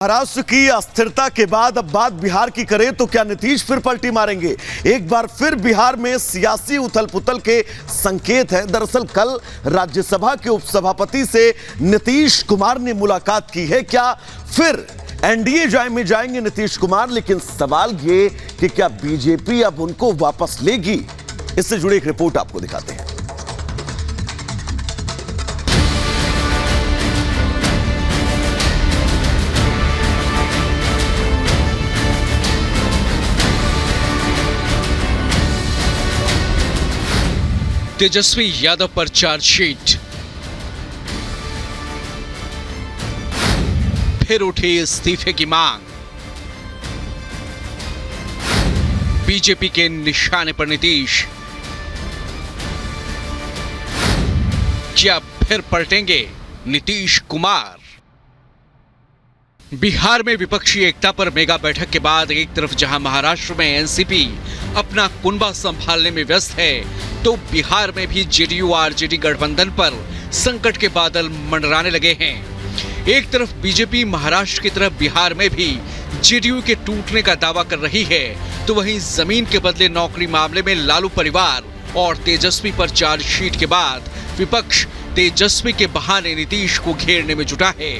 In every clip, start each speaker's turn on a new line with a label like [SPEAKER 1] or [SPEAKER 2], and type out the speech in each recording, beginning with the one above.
[SPEAKER 1] महाराष्ट्र की अस्थिरता के बाद अब बात बिहार की करें तो क्या नीतीश फिर पलटी मारेंगे? एक बार फिर बिहार में सियासी उथल-पुथल के संकेत है। दरअसल कल राज्यसभा के उपसभापति से नीतीश कुमार ने मुलाकात की है। क्या फिर एनडीए में जाएंगे नीतीश कुमार? लेकिन सवाल ये कि क्या बीजेपी अब उनको वापस लेगी? इससे जुड़ी एक रिपोर्ट आपको दिखाते हैं।
[SPEAKER 2] तेजस्वी यादव पर चार्जशीट, फिर उठी इस्तीफे की मांग, बीजेपी के निशाने पर नीतीश, क्या फिर पलटेंगे नीतीश कुमार? बिहार में विपक्षी एकता पर मेगा बैठक के बाद एक तरफ जहां महाराष्ट्र में एनसीपी अपना कुनबा संभालने में व्यस्त है, तो बिहार में भी जेडीयू आरजेडी गठबंधन पर संकट के बादल मंडराने लगे हैं। एक तरफ बीजेपी महाराष्ट्र की तरफ बिहार में भी जेडीयू के टूटने का दावा कर रही है, तो वहीं जमीन के बदले नौकरी मामले में लालू परिवार और तेजस्वी पर चार्जशीट के बाद विपक्ष तेजस्वी के बहाने नीतीश को घेरने में जुटा है।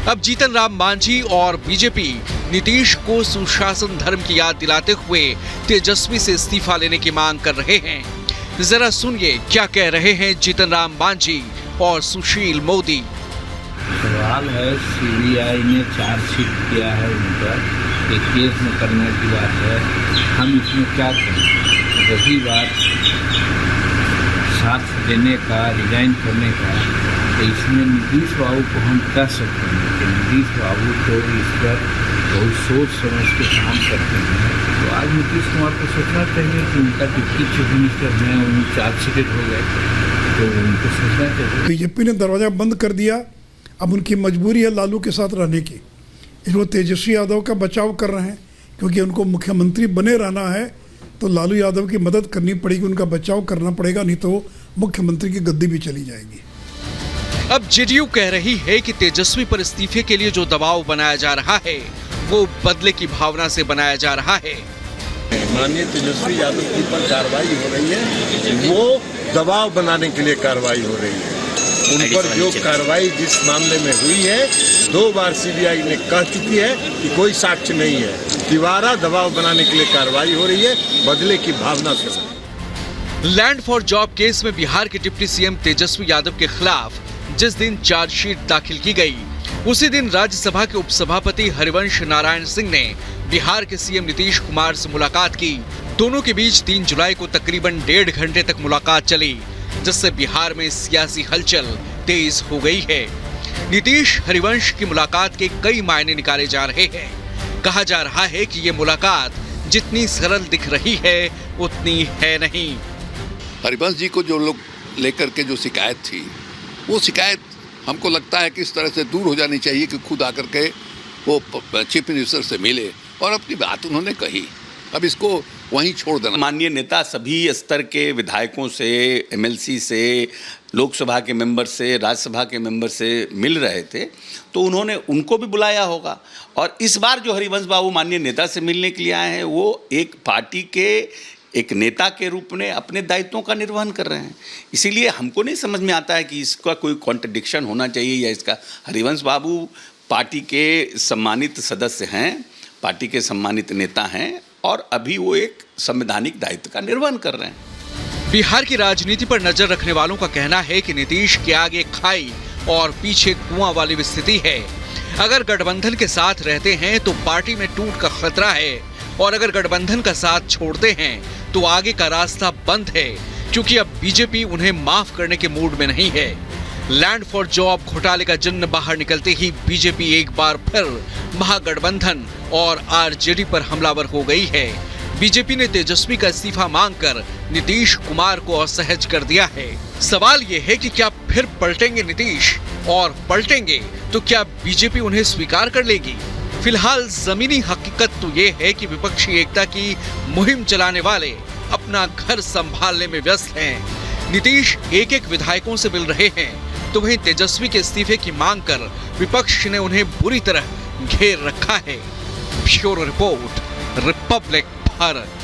[SPEAKER 2] अब जीतन राम मांझी और बीजेपी नीतीश को सुशासन धर्म की याद दिलाते हुए तेजस्वी से इस्तीफा लेने की मांग कर रहे हैं। जरा सुनिए क्या कह रहे हैं जीतन राम मांझी और सुशील मोदी।
[SPEAKER 3] सवाल है, सीबीआई ने चार्जशीट किया है उनका, एक केस में करने की बात है, हम इसमें क्या करें? रही बात साथ देने का, रिजाइन करने का, तो इसमें नीतीश बाबू को हम कह सकते हैं कि नीतीश बाबू तो इस पर बहुत सोच समझ के काम करते हैं। तो आज नीतीश कुमार को सोचना चाहिए कि उनका डिप्टी चीफ मिनिस्टर हैं, उन चार्जशीटेड हो गए, तो उनको सोचना चाहिए।
[SPEAKER 4] बीजेपी ने दरवाज़ा बंद कर दिया, अब उनकी मजबूरी है लालू के साथ रहने की। इसलिए तेजस्वी यादव का बचाव कर रहे हैं, क्योंकि उनको मुख्यमंत्री बने रहना है तो लालू यादव की मदद करनी पड़ेगी, उनका बचाव करना पड़ेगा, नहीं तो मुख्यमंत्री की गद्दी भी चली जाएगी।
[SPEAKER 2] अब जेडीयू कह रही है कि तेजस्वी पर इस्तीफे के लिए जो दबाव बनाया जा रहा है वो बदले की भावना से बनाया जा रहा है।
[SPEAKER 5] माननीय तेजस्वी यादव की पर कार्रवाई हो रही है, वो दबाव बनाने के लिए कार्रवाई हो रही है। उन पर जो कार्रवाई जिस मामले में हुई है, 2 बार सीबीआई ने कह चुकी है कि कोई साक्ष्य नहीं है, दोबारा दबाव बनाने के लिए कार्रवाई हो रही है, बदले की भावना से।
[SPEAKER 2] लैंड फॉर जॉब केस में बिहार के डिप्टी सीएम तेजस्वी यादव के खिलाफ जिस दिन चार्जशीट दाखिल की गई, उसी दिन राज्यसभा के उपसभापति हरिवंश नारायण सिंह ने बिहार के सीएम नीतीश कुमार से मुलाकात की। दोनों के बीच 3 जुलाई को तकरीबन 1.5 घंटे तक मुलाकात चली, जिससे बिहार में सियासी हलचल तेज हो गई है। नीतीश हरिवंश की मुलाकात के कई मायने निकाले जा रहे हैं। कहा जा रहा है कि ये मुलाकात जितनी सरल दिख रही है उतनी है नहीं।
[SPEAKER 6] हरिवंश जी को जो लोग लेकर के जो शिकायत थी, वो शिकायत हमको लगता है कि इस तरह से दूर हो जानी चाहिए कि खुद आकर के वो चीफ मिनिस्टर से मिले और अपनी बात उन्होंने कही। अब इसको वहीं छोड़ देना।
[SPEAKER 7] माननीय नेता सभी स्तर के विधायकों से, एमएलसी से, लोकसभा के मेंबर से, राज्यसभा के मेंबर से मिल रहे थे, तो उन्होंने उनको भी बुलाया होगा। और इस बार जो हरिवंश बाबू माननीय नेता से मिलने के लिए आए हैं, वो एक पार्टी के एक नेता के रूप में अपने दायित्वों का निर्वहन कर रहे हैं। इसीलिए हमको नहीं समझ में आता है कि इसका कोई कॉन्ट्रडिक्शन होना चाहिए या इसका। हरिवंश बाबू पार्टी के सम्मानित सदस्य हैं, पार्टी के सम्मानित नेता हैं और अभी वो एक संवैधानिक दायित्व का निर्वहन कर रहे हैं।
[SPEAKER 2] बिहार की राजनीति पर नजर रखने वालों का कहना है कि नीतीश के आगे खाई और पीछे कुआं वाली स्थिति है। अगर गठबंधन के साथ रहते हैं तो पार्टी में टूट का खतरा है, और अगर गठबंधन का साथ छोड़ते हैं तो आगे का रास्ता बंद है, क्योंकि अब बीजेपी उन्हें माफ करने के मूड में नहीं है। लैंड फॉर जॉब घोटाले का जिन्न बाहर निकलते ही बीजेपी एक बार फिर महागठबंधन और आरजेडी पर हमलावर हो गई है। बीजेपी ने तेजस्वी का इस्तीफा मांगकर नीतीश कुमार को असहज कर दिया है। सवाल ये है कि क्या फिर पलटेंगे नीतीश, और पलटेंगे तो क्या बीजेपी उन्हें स्वीकार कर लेगी? फिलहाल जमीनी हकीकत तो ये है कि विपक्षी एकता की मुहिम चलाने वाले अपना घर संभालने में व्यस्त हैं। नीतीश एक विधायकों से मिल रहे हैं, तो वहीं तेजस्वी के इस्तीफे की मांग कर विपक्ष ने उन्हें बुरी तरह घेर रखा है। Bureau report, Republic Bharat.